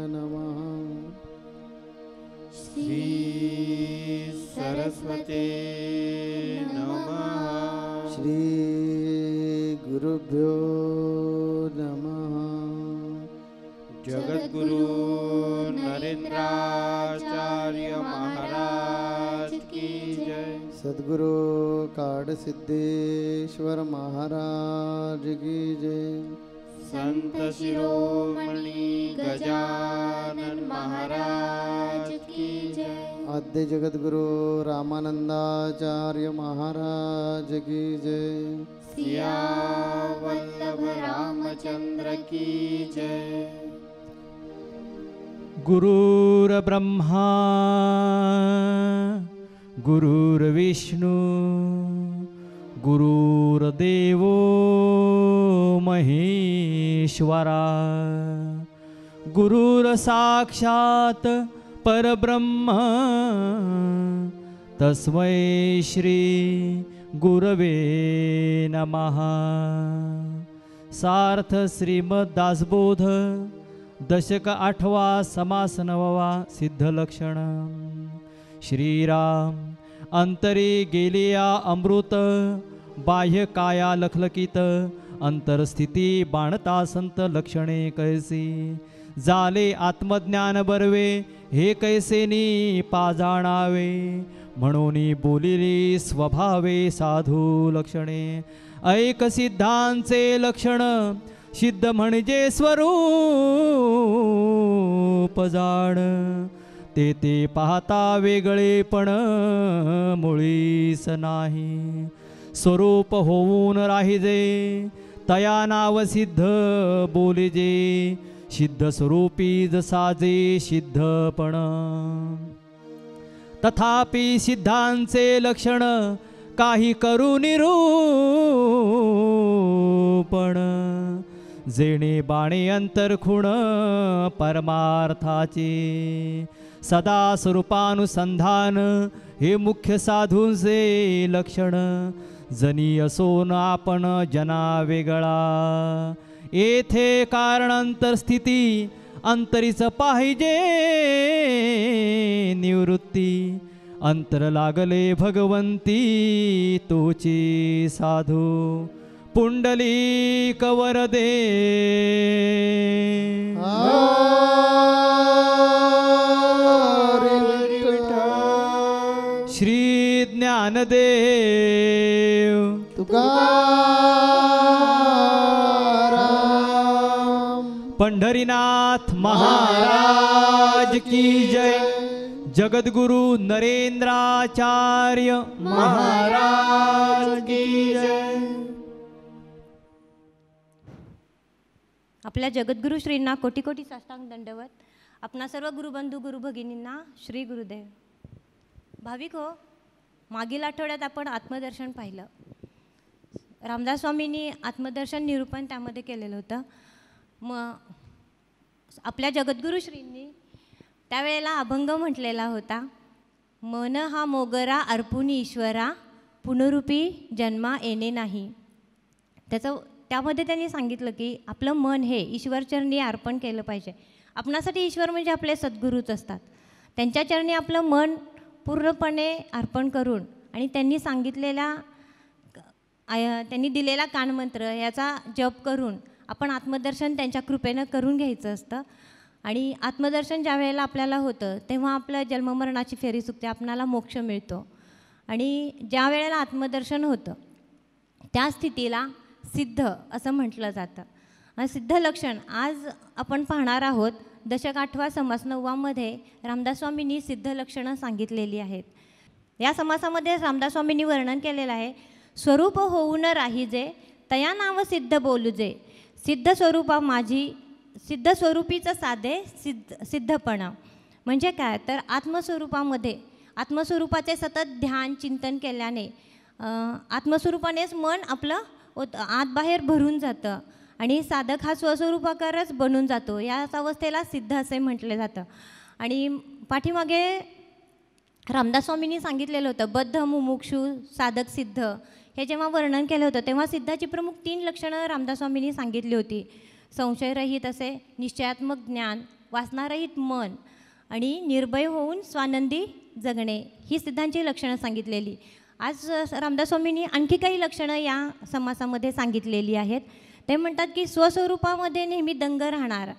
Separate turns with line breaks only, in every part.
नमः।
श्री सरस्वते नमः।
श्री गुरुभ्यो नमः।
जगद्गुरु नरेंद्राचार्य महाराज की जय।
सद्गुरु काडसिद्धेश्वर महाराज की जय।
संत शिरोमणि गजानन महाराज की जय।
आद्य जगद्गुरु रामानंदाचार्य महाराज की जय।
सिया वल्लभ रामचंद्र की जय।
गुरुर्ब्रह्मा गुरुर्विष्णु गुरुर्देवो महेश्वरा गुरुर्साक्षात् परब्रह्म तस्मै श्री गुरवे नमः। सार्थ श्रीमद्दासबोध दशक 8वा समास 9वा सिद्धलक्षण। श्रीराम अंतरी गेलिया अमृत बाह्य काया लखलकित अंतरस्थिती बाणता संत लक्षणे कैसी झाले आत्मज्ञान बरवे हे कैसेनी पाजाणावे म्हणून बोलिली स्वभावे साधू लक्षणे। ऐक सिद्धांचे लक्षण सिद्ध म्हणजे स्वरूप जाण ते ते पाहता वेगळे पण मुळीस नाही स्वरूप होऊन राहिजे तया नाव सिद्ध बोलिजे सिद्ध स्वरूपी जसाजे सिद्धपण। तथापि सिद्धांचे लक्षण काही करू निरूपण जेणे बाणे अंतरखुण परमार्थाचे सदा स्वरूपानुसंधान हे मुख्य साधूंचे लक्षण। जनी असोन आपण जना वेगळा येथे कारणांतर स्थिती अंतरीच पाहिजे निवृत्ती अंतर लागले भगवंती तोची साधू पुंडलिक वरदे। श्री ज्ञानदेव
तुकाराम
पंढरीनाथ महाराज की जय। जगद्गुरु नरेंद्राचार्य महाराज की जय।
आपल्या जगद्गुरु श्रींना कोटी कोटी साष्टांग दंडवत। आपणा सर्व गुरुबंधू गुरुभगिनींना श्री गुरुदेव। भाविक हो, मागील आठवड्यात आपण आत्मदर्शन पाहिलं। रामदास स्वामींनी आत्मदर्शन निरूपण त्यामध्ये केलेलं होतं। मग आपल्या जगद्गुरु श्रींनी त्यावेळेला अभंग म्हटलेला होता, मन हा मोगरा अर्पुन ईश्वरा पुनरुपी जन्मा येणे नाही। त्यामध्ये त्यांनी सांगितलं की आपलं मन हे ईश्वरचरणी अर्पण केलं पाहिजे। आपणासाठी ईश्वर म्हणजे आपले सद्गुरूच असतात। त्यांच्या चरणी आपलं मन पूर्णपणे अर्पण करून आणि त्यांनी सांगितलेला त्यांनी दिलेला कानमंत्र याचा जप करून आपण आत्मदर्शन त्यांच्या कृपेनं करून घ्यायचं असतं। आणि आत्मदर्शन ज्या वेळेला आपल्याला होतं तेव्हा आपलं जन्ममरणाची फेरी चुकते, आपणाला मोक्ष मिळतो। आणि ज्या वेळेला आत्मदर्शन होतं त्या स्थितीला सिद्ध असं म्हटलं जातं। आणि सिद्ध लक्षण आज आपण पाहणार आहोत। दशक 8वा समास 9वामध्ये रामदास स्वामींनी सिद्ध लक्षणं सांगितलेली आहेत। या समासामध्ये रामदास स्वामींनी वर्णन केलेलं आहे, स्वरूप होऊन राहिजे तया नाव सिद्ध बोलुजे सिद्ध स्वरूपा माझी सिद्ध स्वरूपीचं साधे सिद्धपणा। म्हणजे काय तर आत्मस्वरूपामध्ये आत्मस्वरूपाचे सतत ध्यान चिंतन केल्याने आत्मस्वरूपानेच मन आपलं आत बाहेर भरून जातं आणि साधक हा स्वस्वरूपाकारच बनून जातो। याच अवस्थेला सिद्ध असे म्हटले जातं। आणि पाठीमागे रामदास स्वामींनी सांगितलेलं होतं बद्ध मुमुक्षु साधक सिद्ध हे जेव्हा वर्णन केलं होतं तेव्हा सिद्धाची प्रमुख 3 लक्षणं रामदास स्वामींनी सांगितली होती। संशयरहित असे निश्चयात्मक ज्ञान, वासनारहित मन आणि निर्भय होऊन स्वानंदी जगणे ही सिद्धांची लक्षणं सांगितलेली. आज रामदास स्वामींनी आणखी काही लक्षणं या समासामध्ये सांगितलेली आहेत. ते म्हणतात की स्वस्वरूपामध्ये नेहमी दंग राहणार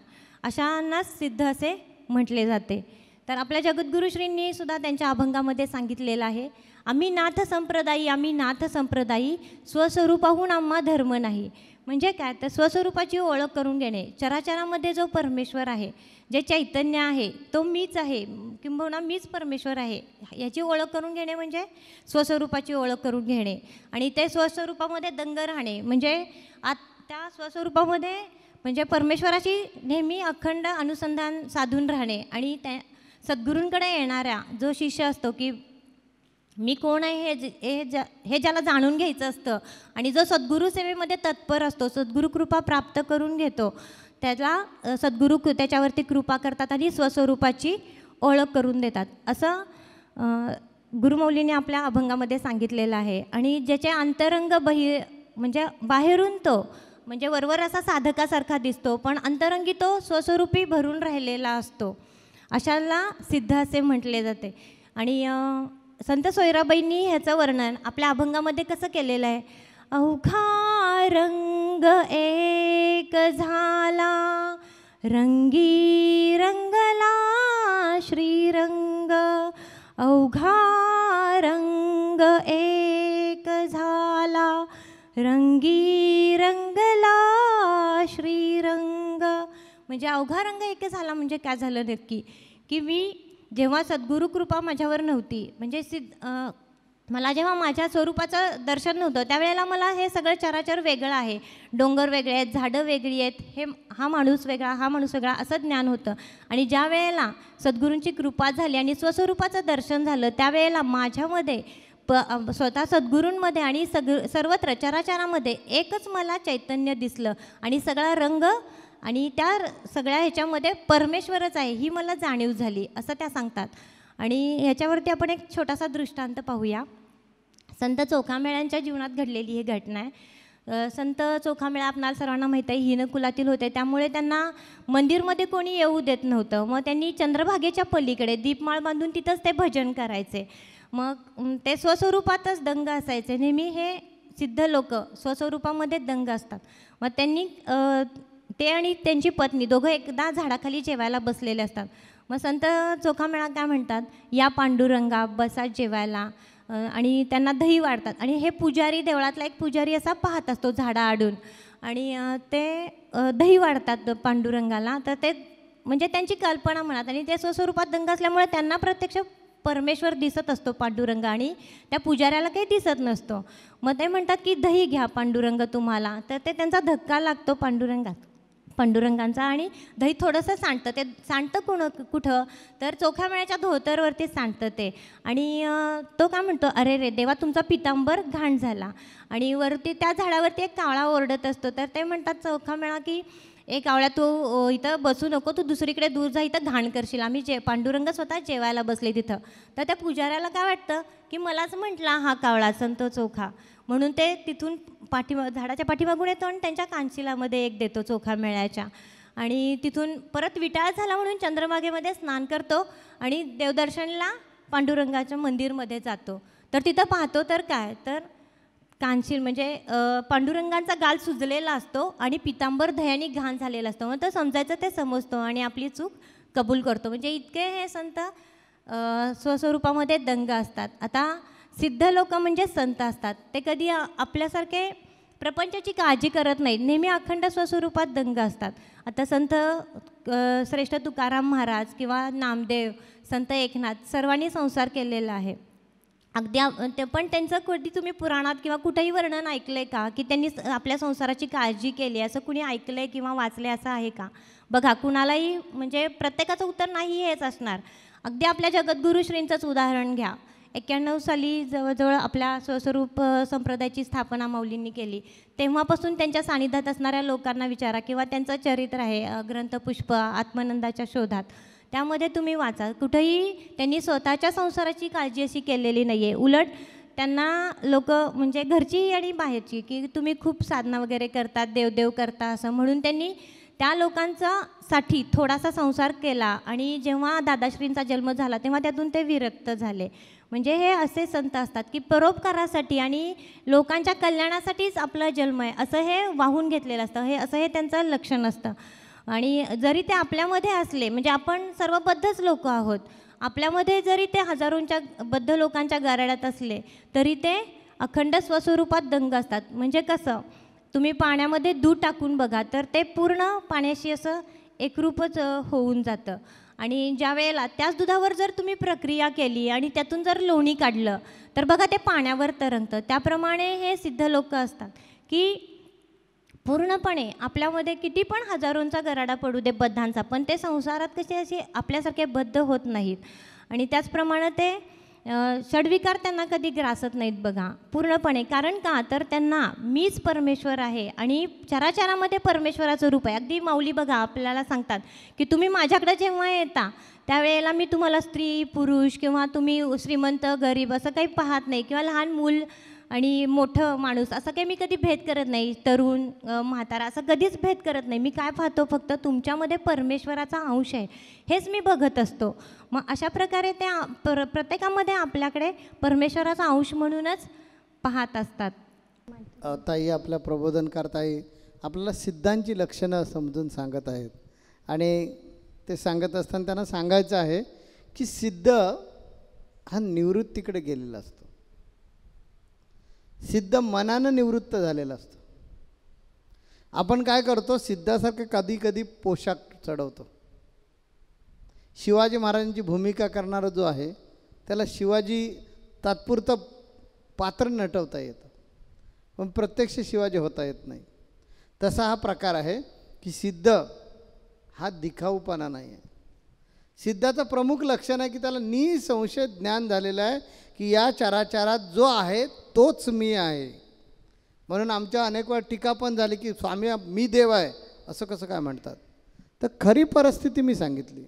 अशांनाच सिद्ध असे म्हटले जाते. तर आपल्या जगद्गुरुश्रींनी सुद्धा त्यांच्या अभंगामध्ये सांगितलेलं आहे, आम्ही नाथ संप्रदायी स्वस्वरूपाहून आम्हा धर्म नाही. म्हणजे काय, तर स्वस्वरूपाची ओळख करून घेणे. चराचरामध्ये जो परमेश्वर आहे, जे चैतन्य आहे, तो मीच आहे, किंबहुना मीच परमेश्वर आहे, याची ओळख करून घेणे म्हणजे स्वस्वरूपाची ओळख करून घेणे. आणि ते स्वस्वरूपामध्ये दंग राहणे म्हणजे त्या स्वस्वरूपामध्ये म्हणजे परमेश्वराची नेहमी अखंड अनुसंधान साधून राहणे. आणि त्या सद्गुरूंकडे येणारा जो शिष्य असतो की मी कोण आहे हे ज्याला जाणून घ्यायचं असतं आणि जो सद्गुरू सेवेमध्ये तत्पर असतो, सद्गुरू कृपा प्राप्त करून घेतो, त्याला सद्गुरू त्याच्यावरती कृपा करतात आणि स्वस्वरूपाची ओळख करून देतात असं गुरुमौलीने आपल्या अभंगामध्ये सांगितलेलं आहे. आणि ज्याचे अंतरंग म्हणजे बाहेरून तो म्हणजे वरवर असा साधकासारखा दिसतो, पण अंतरंगी तो स्वस्वरूपी भरून राहिलेला असतो, अशाला सिद्ध असे म्हटले जाते. आणि संत सोयराबाईंनी ह्याचं वर्णन आपल्या अभंगामध्ये कसं केलेलं आहे, अवघा रंग एक झाला रंगी रंगला श्रीरंग, अवघा रंग एक झाला रंगी रंगला श्रीरंग. म्हणजे अवघा रंग एक झाला म्हणजे काय झालं नक्की, की मी जेव्हा सद्गुरू कृपा माझ्यावर नव्हती, म्हणजे मला जेव्हा माझ्या स्वरूपाचं दर्शन नव्हतं, त्यावेळेला मला हे सगळं चराचर वेगळं आहे, डोंगर वेगळे आहेत, झाडं वेगळी आहेत, हा माणूस वेगळा असं ज्ञान होतं. आणि ज्या वेळेला सद्गुरूंची कृपा झाली आणि स्वस्वरूपाचं दर्शन झालं, त्यावेळेला माझ्यामध्ये स्वतः सद्गुरूंमध्ये आणि सर्वत्र चराचरामध्ये एकच मला चैतन्य दिसलं आणि सगळा रंग आणि त्या सगळ्या ह्याच्यामध्ये परमेश्वरच आहे ही मला जाणीव झाली असं त्या सांगतात. आणि ह्याच्यावरती आपण एक छोटासा दृष्टांत पाहूया. संत चोखामेळ्यांच्या जीवनात घडलेली ही घटना आहे. संत चोखामेळा आपणाला सर्वांना माहीत आहे हीनकुलातील होते, त्यामुळे त्यांना मंदिरमध्ये कोणी येऊ देत नव्हतं. मग त्यांनी चंद्रभागेच्या पलीकडे दीपमाळ बांधून तिथंच ते भजन करायचे. मग ते स्वस्वरूपातच दंग असायचे. नेहमी हे सिद्ध लोक स्वस्वरूपामध्ये दंग असतात. मग त्यांनी ते आणि त्यांची पत्नी दोघं एकदा झाडाखाली जेवायला बसलेले असतात. मग संत चोखामेळा काय म्हणतात, या पांडुरंगा बसा जेवायला, आणि त्यांना दही वाढतात. आणि हे पुजारी, देवळातला एक पुजारी असा पाहत असतो झाडाआडून, आणि ते दही वाढतात पांडुरंगाला. तर ते म्हणजे त्यांची कल्पना म्हणत, आणि ते स्वस्वरूपात दंग असल्यामुळे त्यांना प्रत्यक्ष परमेश्वर दिसत असतो पांडुरंग, आणि त्या पुजाऱ्याला काही दिसत नसतो. मग ते म्हणतात की दही घ्या पांडुरंग तुम्हाला. तर ते त्यांचा धक्का लागतो पांडुरंगांचा, आणि दही थोडंसं सांडतं. ते सांडतं कुठं तर चोखामेळ्याच्या धोतरवरती सांडतं ते. आणि तो काय म्हणतो, अरे रे देवा तुमचा पितांबर घाण झाला. आणि वरती त्या झाडावरती एक कावळा ओरडत असतो. तर ते म्हणतात चोखामेळा की एक कावळ्या तू इथं बसू नको, तू दुसरीकडे दूर जा, इथं घाण करशील. आम्ही पांडुरंग स्वतः जेवायला बसले तिथं. तर त्या पुजाऱ्याला काय वाटतं की मलाच म्हटला हा कावळा संत चोखा, म्हणून ते तिथून झाडाच्या पाठीमागून येतो आणि त्यांच्या कांशिलामध्ये एक देतो चोखामेळ्याच्या. आणि तिथून परत विटाळ झाला म्हणून चंद्रभागेमध्ये स्नान करतो आणि देवदर्शनला पांडुरंगाच्या मंदिरमध्ये जातो. तर तिथं पाहतो तर काय, तर कांशील म्हणजे पांडुरंगांचा गाल सुजलेला असतो आणि पितांबर दह्याने घाण झालेला असतो. मग तो समजायचं ते समजतो आणि आपली चूक कबूल करतो. म्हणजे इतके हे संत स्वस्वरूपामध्ये दंग असतात. आता सिद्ध लोक म्हणजे संत असतात, ते कधी आपल्यासारखे प्रपंचाची काळजी करत नाहीत, नेहमी अखंड स्वस्वरूपात दंग असतात. आता संत श्रेष्ठ तुकाराम महाराज किंवा नामदेव, संत एकनाथ सर्वांनी संसार केलेला आहे. अगदी पण त्यांचं कधी तुम्ही पुराणात किंवा कुठंही वर्णन ऐकलं आहे का की त्यांनी आपल्या संसाराची काळजी केली, असं कुणी ऐकलं आहे किंवा वाचलं आहे असं आहे का? बघा, कुणालाही म्हणजे प्रत्येकाचं उत्तर नाही हेच असणार. अगदी आपल्या जगद्गुरू श्रींचंच उदाहरण घ्या. 91 साली जवळजवळ आपल्या स्वस्वरूप संप्रदायाची स्थापना माऊलींनी केली. तेव्हापासून त्यांच्या सानिध्यात असणाऱ्या लोकांना विचारा किंवा त्यांचं चरित्र आहे ग्रंथपुष्प आत्मानंदाच्या शोधात, त्यामध्ये तुम्ही वाचा. कुठंही त्यांनी स्वतःच्या संसाराची काळजी अशी केलेली नाही आहे. उलट त्यांना लोक म्हणजे घरची आणि बाहेरची की तुम्ही खूप साधना वगैरे करतात, देवदेव करता असं म्हणून त्यांनी त्या लोकांचा साठी थोडासा संसार केला आणि जेव्हा दादाश्रींचा जन्म झाला तेव्हा त्यातून ते विरक्त झाले. म्हणजे हे असे संत असतात की परोपकारासाठी आणि लोकांच्या कल्याणासाठीच आपला जन्म आहे असं हे वाहून घेतलेलं असतं. असं हे त्यांचं लक्षण असतं. आणि जरी ते आपल्यामध्ये असले, म्हणजे आपण सर्व बद्धच लोक आहोत, आपल्यामध्ये जरी ते हजारोंच्या बद्ध लोकांच्या गाराड्यात असले तरी ते अखंड स्वस्वरूपात दंग असतात. म्हणजे कसं, तुम्ही पाण्यामध्ये दूध टाकून बघा तर ते पूर्ण पाण्याशी असं एकरूपच होऊन जातं. आणि ज्या वेळेला त्याच दुधावर जर तुम्ही प्रक्रिया केली आणि त्यातून जर लोणी काढलं तर बघा ते पाण्यावर तरंगतं. त्याप्रमाणे हे सिद्ध लोक असतात की पूर्णपणे आपल्यामध्ये किती पण हजारोंचा गराडा पडू दे बद्धांचा, पण ते संसारात कसे असे आपल्यासारखे बद्ध होत नाहीत. आणि त्याचप्रमाणे ते षड्विकार त्यांना कधी ग्रासत नाहीत बघा पूर्णपणे. कारण का तर त्यांना मीच परमेश्वर आहे आणि चराचरामध्ये परमेश्वराचं रूप आहे. अगदी माऊली बघा आपल्याला सांगतात की तुम्ही माझ्याकडे जेव्हा येता त्यावेळेला मी तुम्हाला स्त्री पुरुष किंवा तुम्ही श्रीमंत गरीब असं काही पाहत नाही, किंवा लहान मूल आणि मोठं माणूस असं काही मी कधी भेद करत नाही, तरुण म्हातारा असं कधीच भेद करत नाही. मी काय पाहतो, फक्त तुमच्यामध्ये परमेश्वराचा अंश आहे हेच मी बघत असतो. मग अशा प्रकारे ते प्रत्येकामध्ये आपल्याकडे परमेश्वराचा अंश म्हणूनच पाहत असतात.
ताई आपल्या प्रबोधनकर्ताई आपल्याला सिद्धांची लक्षणं समजून सांगत आहेत. आणि ते सांगत असताना त्यांना सांगायचं आहे की सिद्ध हा निवृत्तीकडे गेलेला असतो. सिद्ध मनानं निवृत्त झालेला असतो. आपण काय करतो, सिद्धासारखं कधी कधी पोशाख चढवतो. शिवाजी महाराजांची भूमिका करणारा जो आहे त्याला शिवाजी तात्पुरतं पात्र नटवता येतं, पण प्रत्यक्ष शिवाजी होता येत नाही. तसा हा प्रकार आहे की सिद्ध हा दिखाऊपणा नाही आहे. सिद्धाचं प्रमुख लक्षण आहे की त्याला निसंशय ज्ञान झालेलं आहे की या चराचरात जो आहे तोच मी आहे. म्हणून आमच्या अनेक वेळा टीका पण झाली की स्वामी मी देव आहे असं कसं काय म्हणतात. तर खरी परिस्थिती मी सांगितली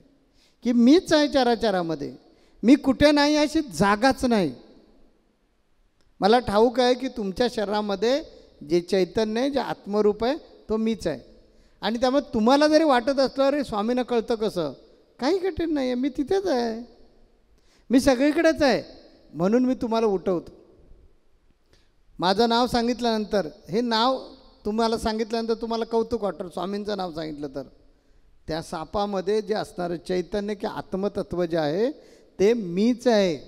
की मीच आहे चराचरामध्ये, मी कुठे नाही अशी जागाच नाही. मला ठाऊक आहे की तुमच्या शरीरामध्ये जे चैतन्य आहे, जे आत्मरूप आहे तो मीच आहे. आणि त्यामुळे तुम्हाला जरी वाटत असलं अरे स्वामींना कळतं कसं, काही कठीण नाही आहे, मी तिथेच आहे, मी सगळीकडेच आहे, म्हणून मी तुम्हाला उठवतो. माझं नाव सांगितल्यानंतर, हे नाव तुम्हाला सांगितल्यानंतर तुम्हाला कौतुक वाटतं, स्वामींचं नाव सांगितलं तर त्या सापामध्ये जे असणारं चैतन्य की आत्मतत्व जे आहे ते मीच आहे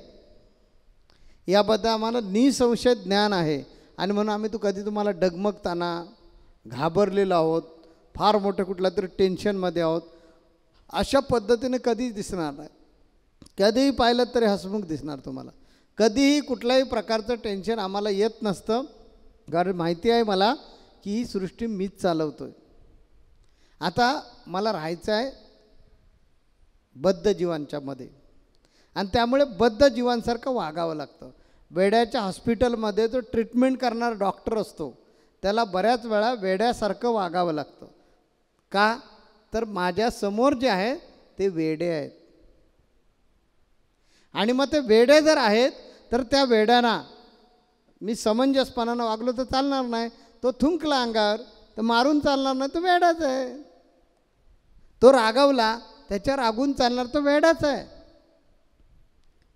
याबद्दल आम्हाला निसंशय ज्ञान आहे. आणि म्हणून आम्ही कधी तुम्हाला डगमगताना घाबरलेलो आहोत, फार मोठं कुठल्या तरी टेन्शनमध्ये आहोत अशा पद्धतीने कधीच दिसणार नाही. कधीही पाहिलं तरी हसमुख दिसणार तुम्हाला. कधीही कुठल्याही प्रकारचं टेन्शन आम्हाला येत नसतं, कारण माहिती आहे मला की ही सृष्टी मीच चालवतो आहे. आता मला राहायचं आहे बद्ध जीवांच्यामध्ये आणि त्यामुळे बद्ध जीवांसारखं वागावं लागतं. वेड्याच्या हॉस्पिटलमध्ये जो ट्रीटमेंट करणारा डॉक्टर असतो त्याला बऱ्याच वेळा वेड्यासारखं वागावं लागतं. का तर माझ्यासमोर जे आहे ते वेडे आहेत आणि मग ते वेडे जर आहेत तर त्या वेड्यांना मी समंजसपणानं वागलो तर चालणार नाही. तो थुंकला अंगावर तर मारून चालणार नाही, तो वेडाच आहे. तो रागावला त्याच्या रागून चालणार, तो वेडाच आहे.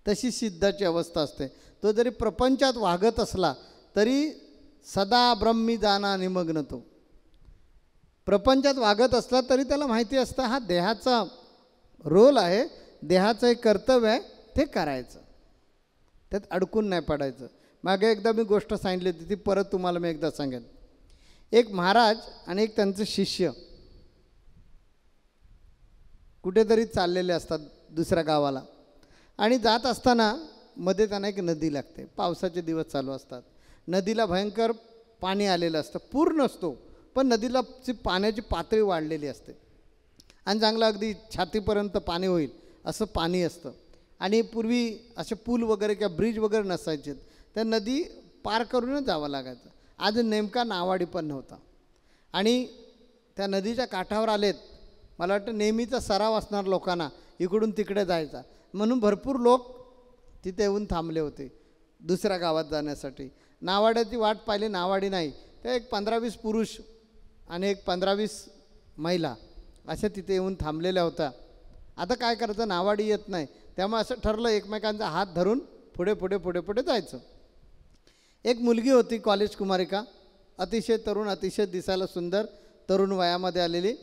तशी सिद्धाची अवस्था असते. तो जरी प्रपंचात वागत असला तरी सदा ब्रह्मी जाना निमग्न. तो प्रपंचात वागत असला तरी त्याला माहिती असतं हा देहाचा रोल आहे, देहाचं एक कर्तव्य आहे, ते करायचं, त्यात अडकून नाही पडायचं. मागे एकदा मी गोष्ट सांगितली होती ती परत तुम्हाला मी एकदा सांगेन. एक महाराज आणि एक त्यांचे शिष्य कुठेतरी चाललेले असतात दुसऱ्या गावाला आणि जात असताना मध्ये त्यांना एक नदी लागते. पावसाचे दिवस चालू असतात, नदीला भयंकर पाणी आलेलं असतं, पूर्ण असतो पण नदीला पाण्याची पातळी वाढलेली असते आणि चांगलं अगदी छातीपर्यंत पाणी होईल असं पाणी असतं. आणि पूर्वी असे पूल वगैरे किंवा ब्रिज वगैरे नसायचे, त्या नदी पार करूनच जावं लागायचं. आज नेमका नावाडी पण नव्हता आणि त्या नदीच्या काठावर आलेत. मला वाटतं नेहमीचा सराव असणार लोकांना इकडून तिकडे जायचा, म्हणून भरपूर लोक तिथे येऊन थांबले होते दुसऱ्या गावात जाण्यासाठी. नावाड्याची वाट पाहिली, नावाडी नाही, तर एक 15-20 पुरुष आणि एक 15-20 महिला अशा तिथे येऊन थांबलेल्या होत्या. आता काय करायचं, नावाडी येत नाही, त्यामुळे असं ठरलं एकमेकांचा हात धरून पुढे पुढे पुढे पुढे जायचं. एक मुलगी होती कॉलेज कुमारिका, अतिशय तरुण, अतिशय दिसायला सुंदर, तरुण वयामध्ये आलेली.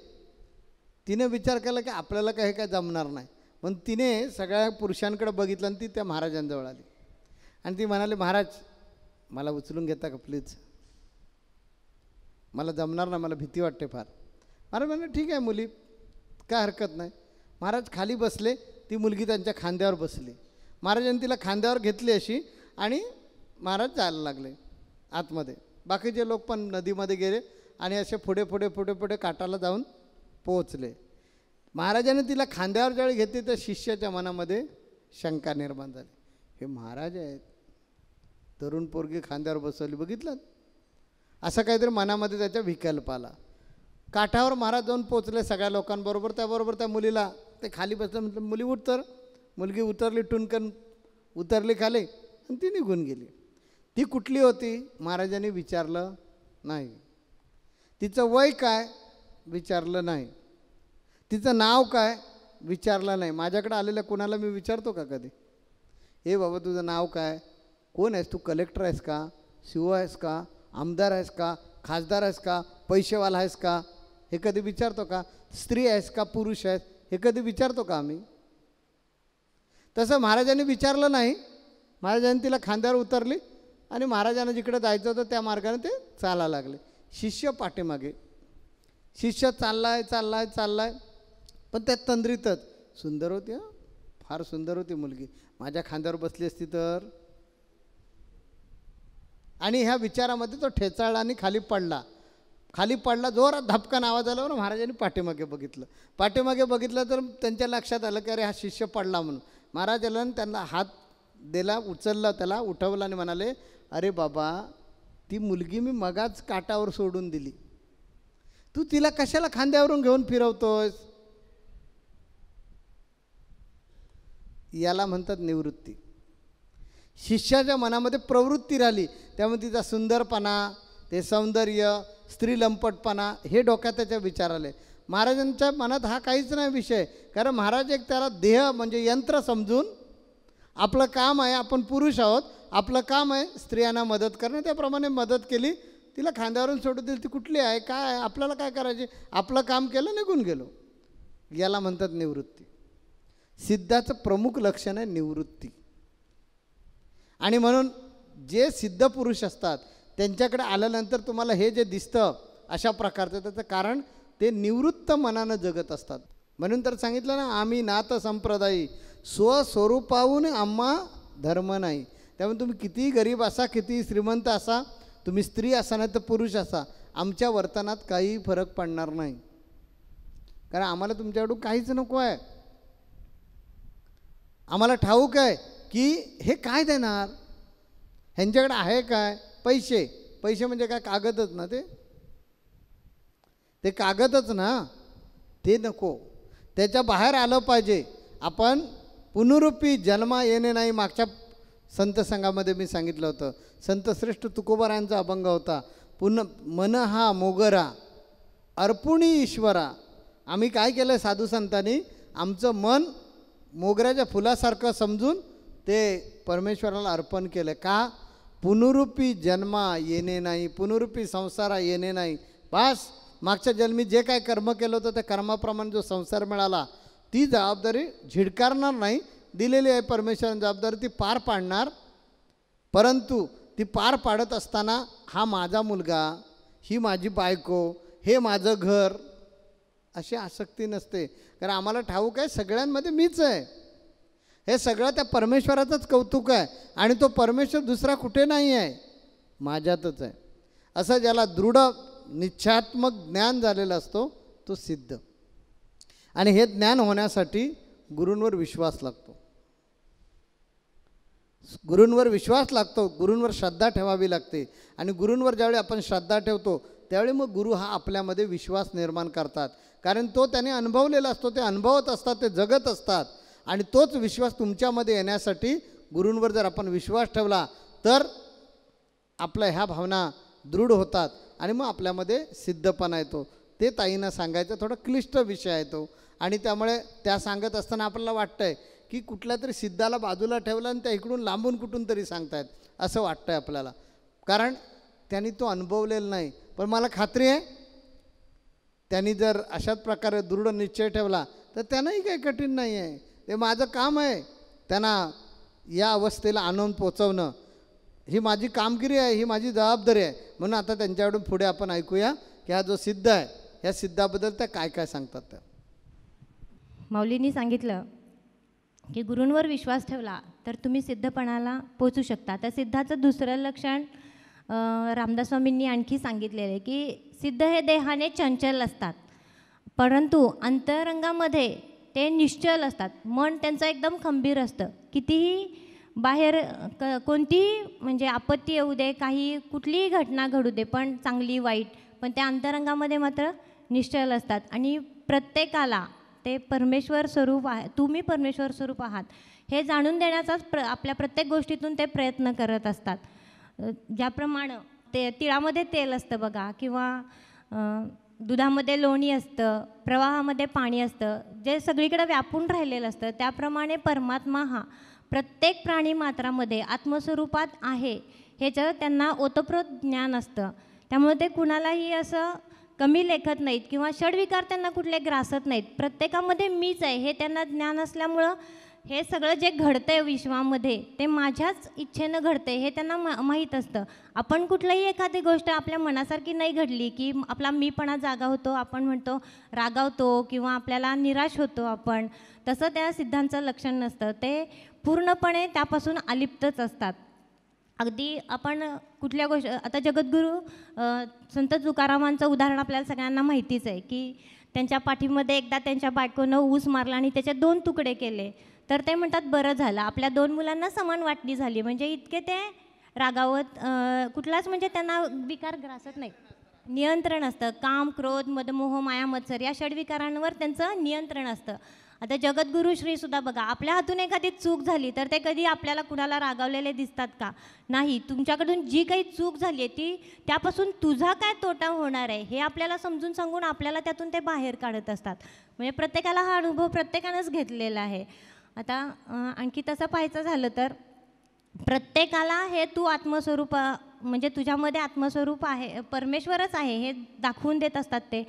तिने विचार केला की आपल्याला काय हे काय जमणार नाही, म्हणून तिने सगळ्या पुरुषांकडे बघितलं आणि ती त्या महाराजांजवळ आली आणि ती म्हणाली, महाराज मला उचलून घेता का प्लीज, मला जमणार ना, मला भीती वाटते फार. महाराज म्हणाले ठीक आहे मुली, काय हरकत नाही. महाराज खाली बसले, ती मुलगी त्यांच्या खांद्यावर बसली. महाराजांनी तिला खांद्यावर घेतली अशी आणि महाराज जायला लागले आतमध्ये. बाकीचे लोक पण नदीमध्ये गेले आणि असे पुढे पुढे पुढे पुढे काठाला जाऊन पोहोचले. महाराजांनी तिला खांद्यावर ज्यावेळी घेतली तर शिष्याच्या मनामध्ये शंका निर्माण झाली, हे महाराज आहेत, तरुण पोरगी खांद्यावर बसवली, बघितलं असं काहीतरी मनामध्ये त्याच्या विकल्प आला. काठावर महाराज जाऊन पोचले सगळ्या लोकांबरोबर. त्याबरोबर त्या मुलीला ते खाली बसलं, म्हटलं मुली उतर. मुलगी उतरली, टुनकन उतरली खाली आणि ती निघून गेली. ती कुठली होती महाराजांनी विचारलं नाही, तिचं वय काय विचारलं नाही, तिचं नाव काय विचारलं नाही. माझ्याकडे आलेल्या कोणाला मी विचारतो का कधी, हे बाबा तुझं नाव काय, कोण आहेस तू, कलेक्टर आहेस का, शिव आहेस का, आमदार आहेस का, खासदार आहेस का, पैसेवाला आहेस का, हे कधी विचारतो का, स्त्री आहेस का पुरुष आहेस, हे कधी विचारतो का आम्ही. तसं महाराजांनी विचारलं नाही. महाराजांनी तिला खांद्यावर उतरली आणि महाराजांना जिकडे जायचं होतं त्या मार्गाने ते चालायला लागले. शिष्य पाठीमागे. शिष्य चाललाय चाललाय चाललाय, पण त्यात तंद्रीतच. सुंदर होती हां, फार सुंदर होती मुलगी, माझ्या खांद्यावर बसली असती तर. आणि ह्या विचारामध्ये तो ठेचाळला आणि खाली पडला. खाली पडला, जोरात धपकान आवाज आल्यावर महाराजांनी पाठीमागे बघितलं. पाठीमागे बघितलं तर त्यांच्या लक्षात आलं की अरे हा शिष्य पडला म्हणून. महाराज आला आणि त्यांना हात दिला, उचलला, त्याला उठवलं आणि म्हणाले, अरे बाबा ती मुलगी मी मगाच काठावर सोडून दिली, तू तिला कशाला खांद्यावरून घेऊन फिरवतोस. याला म्हणतात निवृत्ती. शिष्याच्या मनामध्ये प्रवृत्ती राहिली, त्यामुळे तिचा सुंदरपणा, ते सौंदर्य, स्त्री लंपटपणा हे डोक्यात त्याच्या विचार आले. महाराजांच्या मनात हा काहीच नाही विषय, कारण महाराज एक त्याला देह म्हणजे यंत्र समजून, आपलं काम आहे, आपण पुरुष आहोत, आपलं काम आहे स्त्रियांना मदत करणं, त्याप्रमाणे मदत केली, तिला खांद्यावरून सोडून दिली. ती कुठली आहे, काय आहे, आपल्याला काय करायचे, आपलं काम केलं, निघून गेलो. याला म्हणतात निवृत्ती. सिद्धाचं प्रमुख लक्षण आहे निवृत्ती. आणि म्हणून जे सिद्ध पुरुष असतात त्यांच्याकडे आल्यानंतर तुम्हाला हे जे दिसतं अशा प्रकारचं, त्याचं कारण ते निवृत्त मनानं जगत असतात. म्हणून तर सांगितलं ना, आम्ही नाथ संप्रदायी, स्वस्वरूपाहून आम्हा धर्म नाही. त्यामुळे तुम्ही कितीही गरीब असा, कितीही श्रीमंत असा, तुम्ही स्त्री असा नाही तर पुरुष असा, आमच्या वर्तनात काहीही फरक पडणार नाही. कारण आम्हाला तुमच्याकडून काहीच नको आहे. आम्हाला ठाऊक आहे की हे काय देणार, ह्यांच्याकडे आहे काय, पैसे. पैसे म्हणजे काय, कागदच ना, ते कागदच ना, ते नको, त्याच्या बाहेर आलं पाहिजे. आपण पुनरुपी जन्मा येणे नाही. मागच्या संत संघामध्ये मी सांगितलं होतं, संत श्रेष्ठ तुकोबारायांचा अभंग होता, मन हा मोगरा अर्पुणी ईश्वरा. आम्ही काय केलं साधू संतांनी, आमचं मन मोगऱ्याच्या फुलासारखं समजून ते परमेश्वराला अर्पण केलं. का, पुनरुपी जन्मा येणे नाही, पुनरुपी संसारा येणे नाही. बस मागच्या जन्मी जे काय कर्म केलं होतं त्या कर्माप्रमाणे जो संसार मिळाला, ती जबाबदारी झिडकारणार नाही. दिलेली आहे परमेश्वराने जबाबदारी, ती पार पाडणार. परंतु ती पार पाडत असताना हा माझा मुलगा, ही माझी बायको, हे माझं घर, अशी आसक्ती नसते. कारण आम्हाला ठाऊक आहे सगळ्यांमध्ये मीच आहे. हे सगळं त्या परमेश्वराचंच कौतुक आहे आणि तो परमेश्वर दुसरा कुठे नाही आहे, माझ्यातच आहे. असं ज्याला दृढ निश्चयात्मक ज्ञान झालेलं असतो तो सिद्ध. आणि हे ज्ञान होण्यासाठी गुरूंवर विश्वास लागतो. गुरूंवर विश्वास लागतो, गुरूंवर श्रद्धा ठेवावी लागते. आणि गुरूंवर ज्यावेळी आपण श्रद्धा ठेवतो त्यावेळी मग गुरु हा आपल्यामध्ये विश्वास निर्माण करतात. कारण तो त्याने अनुभवलेला असतो, ते अनुभवत असतात, ते जगत असतात. आणि तोच विश्वास तुमच्यामध्ये येण्यासाठी गुरूंवर जर आपण विश्वास ठेवला तर आपल्या ह्या भावना दृढ होतात आणि मग आपल्यामध्ये सिद्धपणा येतो. ते ताईंना सांगायचं. थोडं क्लिष्ट विषय आहे तो, आणि त्यामुळे त्या सांगत असताना आपल्याला वाटतं आहे की कुठल्या तरी सिद्धाला बाजूला ठेवलं आणि त्या इकडून लांबून कुठून तरी सांगतायत असं वाटतं आहे आपल्याला, कारण त्यांनी तो अनुभवलेला नाही. पण मला खात्री आहे त्यांनी जर अशाच प्रकारे दृढ निश्चय ठेवला तर त्यांनाही काही कठीण नाही आहे. ते माझं काम आहे त्यांना या अवस्थेला आणून पोचवणं, ही माझी कामगिरी आहे, ही माझी जबाबदारी आहे. म्हणून आता त्यांच्याकडून पुढे आपण ऐकूया की हा जो सिद्ध आहे ह्या सिद्धाबद्दल त्या काय काय सांगतात. त्या
माऊलींनी सांगितलं की गुरूंवर विश्वास ठेवला तर तुम्ही सिद्धपणाला पोचू शकता. तर सिद्धाचं दुसरं लक्षण रामदास स्वामींनी आणखी सांगितलेलं आहे की सिद्ध हे देहाने चंचल असतात, परंतु अंतरंगामध्ये ते निश्चल असतात. मन त्यांचं एकदम खंबीर असतं. कितीही बाहेर कोणतीही म्हणजे आपत्ती येऊ दे, काही कुठलीही घटना घडू दे, पण चांगली वाईट, पण त्या अंतरंगामध्ये मात्र निश्चल असतात. आणि प्रत्येकाला ते परमेश्वर स्वरूप आहे, तुम्ही परमेश्वर स्वरूप आहात हे जाणून देण्याचाच आपल्या प्रत्येक गोष्टीतून ते प्रयत्न करत असतात. ज्याप्रमाणे ते तिळामध्ये तेल असतं बघा, किंवा दुधामध्ये लोणी असतं, प्रवाहामध्ये पाणी असतं, जे सगळीकडे व्यापून राहिलेलं असतं, त्याप्रमाणे परमात्मा हा प्रत्येक प्राणी मात्रामध्ये आत्मस्वरूपात आहे ह्याचं त्यांना ओतप्रोत ज्ञान असतं. त्यामुळे ते कुणालाही असं कमी लेखत नाहीत किंवा षडविकार त्यांना कुठले ग्रासत नाहीत. प्रत्येकामध्ये मीच आहे हे त्यांना ज्ञान असल्यामुळं हे सगळं जे घडतं आहे विश्वामध्ये ते माझ्याच इच्छेनं घडते हे त्यांना माहीत असतं. आपण कुठलीही एखादी गोष्ट आपल्या मनासारखी नाही घडली की आपला मीपणा जागा होतो, आपण म्हणतो रागावतो किंवा आपल्याला निराश होतो आपण. तसं त्या सिद्धांचं लक्षण नसतं, ते पूर्णपणे त्यापासून अलिप्तच असतात. अगदी आपण कुठल्या गोष्ट, आता जगद्गुरू संत तुकारामांचं उदाहरण आपल्याला सगळ्यांना माहितीच आहे की त्यांच्या पाठीमध्ये एकदा त्यांच्या बायकोनं ऊस मारला आणि त्याचे 2 तुकडे केले. तर ते म्हणतात बरं झालं, आपल्या 2 मुलांना समान वाटणी झाली. म्हणजे इतके ते रागावत, कुठलाच म्हणजे त्यांना विकार ग्रासत नाही, नियंत्रण असतं. काम, क्रोध, मदमोह, माया, मत्सर या षडविकारांवर त्यांचं नियंत्रण असतं. आता जगद्गुरू श्रीसुद्धा बघा, आपल्या हातून एखादी चूक झाली तर ते कधी आपल्याला कुणाला रागावलेले दिसतात का? नाही. तुमच्याकडून जी काही चूक झाली आहे ती त्यापासून तुझा काय तोटा होणार आहे हे आपल्याला समजून सांगून आपल्याला त्यातून ते बाहेर काढत असतात. म्हणजे प्रत्येकाला हा अनुभव प्रत्येकानंच घेतलेला आहे. आता आणखी तसं पाहायचं झालं तर प्रत्येकाला हे तू आत्मस्वरूप म्हणजे तुझ्यामध्ये आत्मस्वरूप आहे, परमेश्वरच आहे हे दाखवून देत असतात ते.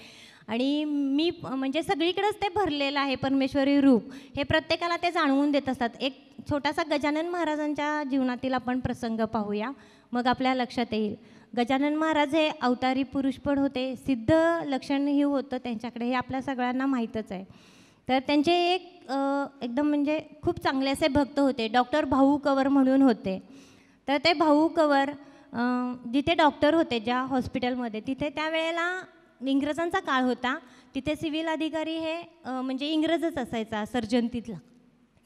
आणि मी म्हणजे सगळीकडेच ते भरलेलं आहे परमेश्वरी रूप हे प्रत्येकाला ते जाणवून देत असतात. एक छोटासा गजानन महाराजांच्या जीवनातील आपण प्रसंग पाहूया, मग आपल्या लक्षात येईल. गजानन महाराज हे अवतारी पुरुष पण होते, सिद्ध लक्षणही होतं त्यांच्याकडे, हे आपल्या सगळ्यांना माहीतच आहे. तर त्यांचे एकदम म्हणजे खूप चांगले असे भक्त होते, डॉक्टर भाऊ कवर म्हणून होते. तर ते भाऊ कवर जिथे डॉक्टर होते ज्या हॉस्पिटलमध्ये, तिथे त्यावेळेला इंग्रजांचा काळ होता, तिथे सिव्हिल अधिकारी हे म्हणजे इंग्रजच असायचा सर्जन तिथला.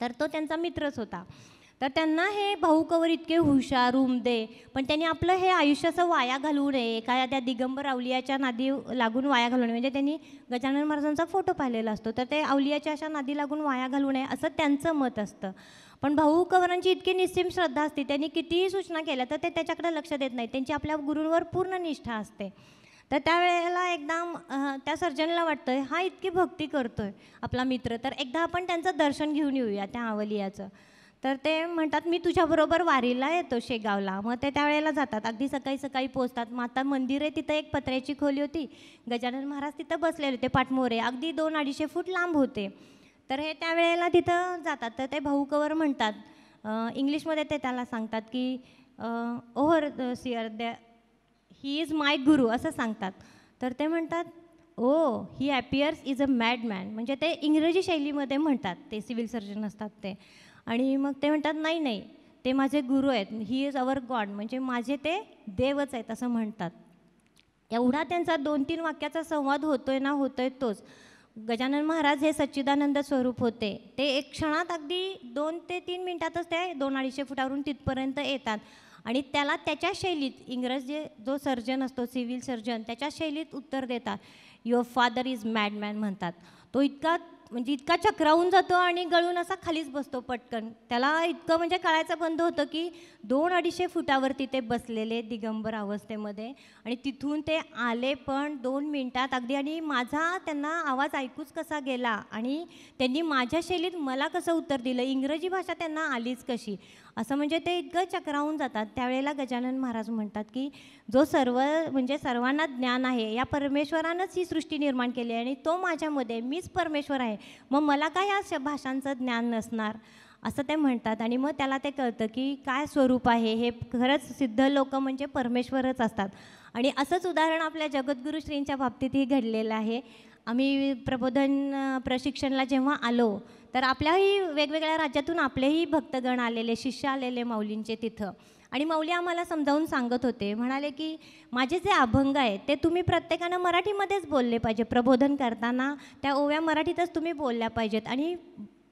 तर तो त्यांचा मित्रच होता. तर त्यांना हे भाऊ कवर इतके हुशार उमदे, पण त्यांनी आपलं हे आयुष्य असं वाया घालवू नये, एखाद्या दिगंबर अवलियाच्या नादी लागून वाया घालू नये. म्हणजे त्यांनी गजानन महाराजांचा फोटो पाहिलेला असतो, तर ते अवलियाच्या अशा नादी लागून वाया घालू नये असं त्यांचं मत असतं. पण भाऊ कवरांची इतकी निस्सीम श्रद्धा असते, त्यांनी कितीही सूचना केल्या तर ते त्याच्याकडे लक्ष देत नाही, त्यांची आपल्या गुरूंवर पूर्ण निष्ठा असते. तर त्यावेळेला एकदम त्या सर्जनला वाटतं हा इतकी भक्ती करतोय आपला मित्र, तर एकदा आपण त्यांचं दर्शन घेऊन येऊया त्या अवलियाचं. तर ते म्हणतात मी तुझ्याबरोबर वारीला येतो शेगावला. मग ते त्यावेळेला जातात, अगदी सकाळी सकाळी पोचतात. माता मंदिर आहे तिथं, एक पत्र्याची खोली होती, गजानन महाराज तिथं बसलेले होते पाठमोरे, अगदी 2-250 फूट लांब होते. तर हे त्यावेळेला तिथं जातात. तर ते भाऊ कवर म्हणतात, इंग्लिशमध्ये ते त्याला सांगतात की ओव्हर सिअर ही इज माय गुरु असं सांगतात. तर ते म्हणतात ओ ही appears is a mad man, म्हणजे ते इंग्रजी शैलीमध्ये म्हणतात, ते सिव्हिल सर्जन असतात ते. आणि मग ते म्हणतात नाही नाही ते माझे गुरु आहेत, ही इज अवर गॉड, म्हणजे माझे ते देवच आहेत असं म्हणतात. एवढा त्यांचा 2-3 वाक्याचा संवाद होतोय ना, होतोय तोच. गजानन महाराज हे सच्चिदानंद स्वरूप होते, ते एक क्षणात अगदी 2 ते 3 मिनिटातच ते 2-250 फुटावरून तिथपर्यंत येतात. आणि त्याला त्याच्या शैलीत, इंग्रज जो सर्जन असतो सिव्हिल सर्जन, त्याच्या शैलीत उत्तर देतात. युअर फादर इज मॅडमॅन म्हणतात. तो इतका म्हणजे इतका चक्रावून जातो आणि गळून असा खालीच बसतो पटकन. त्याला इतकं म्हणजे कळायचं बंद होतं की 200-250 फुटावरती ते बसलेले दिगंबर अवस्थेमध्ये आणि तिथून ते आले पण 2 मिनिटात अगदी. आणि माझा त्यांना आवाज ऐकूच कसा गेला आणि त्यांनी माझ्या शैलीत मला कसं उत्तर दिलं, इंग्रजी भाषा त्यांना आलीच कशी, असं म्हणजे ते इतकं चक्रावून जातात. त्यावेळेला गजानन महाराज म्हणतात की जो म्हणजे सर्वांना ज्ञान आहे, या परमेश्वरानंच ही सृष्टी निर्माण केली आहे आणि तो माझ्यामध्ये, मीच परमेश्वर आहे, मग मला काय या भाषांचं ज्ञान नसणार, असं ते म्हणतात. आणि मग त्याला ते कळतं की काय स्वरूप आहे हे. खरंच सिद्ध लोक म्हणजे परमेश्वरच असतात. आणि असंच उदाहरण आपल्या जगद्गुरू श्रींच्या बाबतीतही घडलेलं आहे. आम्ही प्रबोधन प्रशिक्षणाला जेव्हा आलो तर आपल्याही वेगवेगळ्या राज्यातून आपलेही भक्तगण आलेले, शिष्य आलेले माऊलींचे तिथं. आणि माऊली आम्हाला समजावून सांगत होते, म्हणाले की माझे जे अभंग आहे ते तुम्ही प्रत्येकानं मराठीमध्येच बोलले पाहिजे. प्रबोधन करताना त्या ओव्या मराठीतच तुम्ही बोलल्या पाहिजेत आणि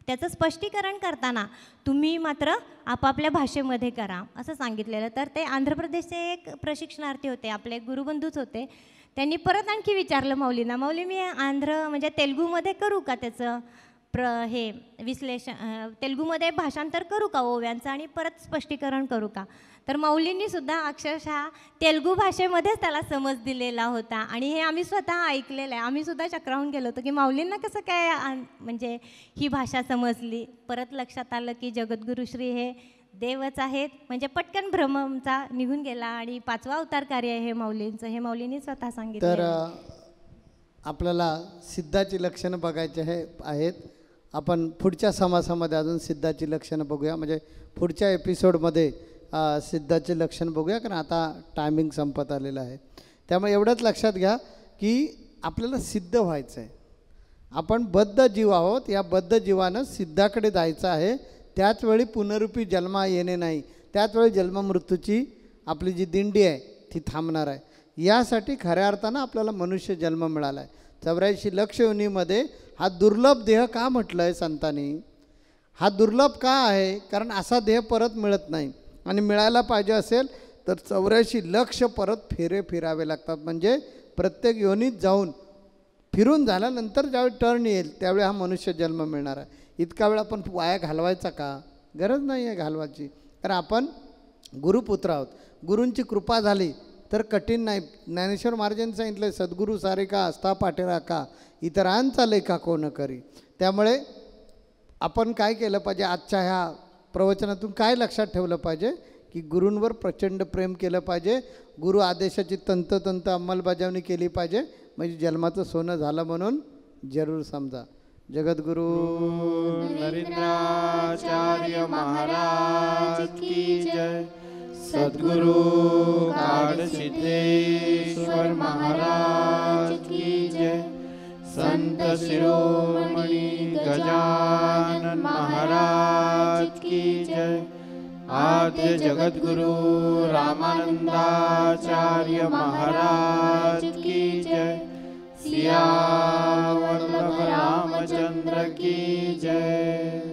त्याचं स्पष्टीकरण करताना तुम्ही मात्र आपापल्या भाषेमध्ये करा, असं सांगितलेलं. तर ते आंध्र प्रदेशचे एक प्रशिक्षणार्थी होते, आपले गुरुबंधूच होते. त्यांनी परत आणखी विचारलं माऊलींना, माऊली मी म्हणजे तेलुगूमध्ये करू का त्याचं हे विश्लेषण, तेलुगूमध्ये भाषांतर करू का ओव्यांचं आणि परत स्पष्टीकरण करू का. तर माऊलींनी सुद्धा अक्षरशः तेलुगू भाषेमध्येच त्याला समज दिलेला होता. आणि हे आम्ही स्वतः ऐकलेलं आहे. आम्ही सुद्धा चक्रावून गेलो होतो की माऊलींना कसं काय म्हणजे ही भाषा समजली. परत लक्षात आलं की जगद्गुरू श्री हे देवच आहेत. म्हणजे पटकन भ्रमचा निघून गेला आणि 5वा अवतार कार्य आहे हे माऊलींचं, हे माऊलींनी स्वतः सांगितलं.
तर आपल्याला सिद्धाची लक्षणं बघायचे आहेत. आपण पुढच्या समासामध्ये अजून सिद्धाची लक्षणं बघूया, म्हणजे पुढच्या एपिसोडमध्ये सिद्धाचे लक्षण बघूया, कारण आता टायमिंग संपत आलेलं आहे. त्यामुळे एवढंच लक्षात घ्या की आपल्याला सिद्ध व्हायचं आहे. आपण बद्ध जीव आहोत, या बद्ध जीवानं सिद्धाकडे जायचं आहे. त्याचवेळी पुनरुपी जन्मा येणे नाही, त्याचवेळी जन्ममृत्यूची आपली जी दिंडी आहे ती थांबणार आहे. यासाठी खऱ्या अर्थानं आपल्याला मनुष्य जन्म मिळाला आहे. 84 लक्ष योनीमध्ये हा दुर्लभ देह का म्हटलं आहे संतांनी. हा दुर्लभ का आहे, कारण असा देह परत मिळत नाही. आणि मिळायला पाहिजे असेल तर 84 लक्ष परत फेरे फिरावे लागतात. म्हणजे प्रत्येक योनीत जाऊन फिरून झाल्यानंतर ज्यावेळी टर्न येईल त्यावेळी हा मनुष्य जन्म मिळणार आहे. इतका वेळ आपण वाया घालवायचा का, गरज नाही आहे घालवायची. कारण आपण गुरुपुत्र आहोत. गुरूंची कृपा झाली तर कठीण नाही. ज्ञानेश्वर महाराजांनी सांगितलं, सद्गुरू सारे का असता पाठेरा का, इतरांचा लेखा कोण करी. त्यामुळे आपण काय केलं पाहिजे, आजच्या ह्या प्रवचनातून काय लक्षात ठेवलं पाहिजे की गुरूंवर प्रचंड प्रेम केलं पाहिजे. गुरु आदेशाची तंतोतंत अंमलबजावणी केली पाहिजे. म्हणजे जन्माचं सोनं झालं म्हणून जरूर समजा. जगद्गुरु
नरेंद्राचार्य महाराज की जय. सद्गुरु काडसिद्धेश्वर महाराज की जय. संत शिरोमणी गजानन महाराज की जय. आद्य जगद्गुरु रामानंदाचार्य महाराज की जय. सियावर रामचंद्र की जय.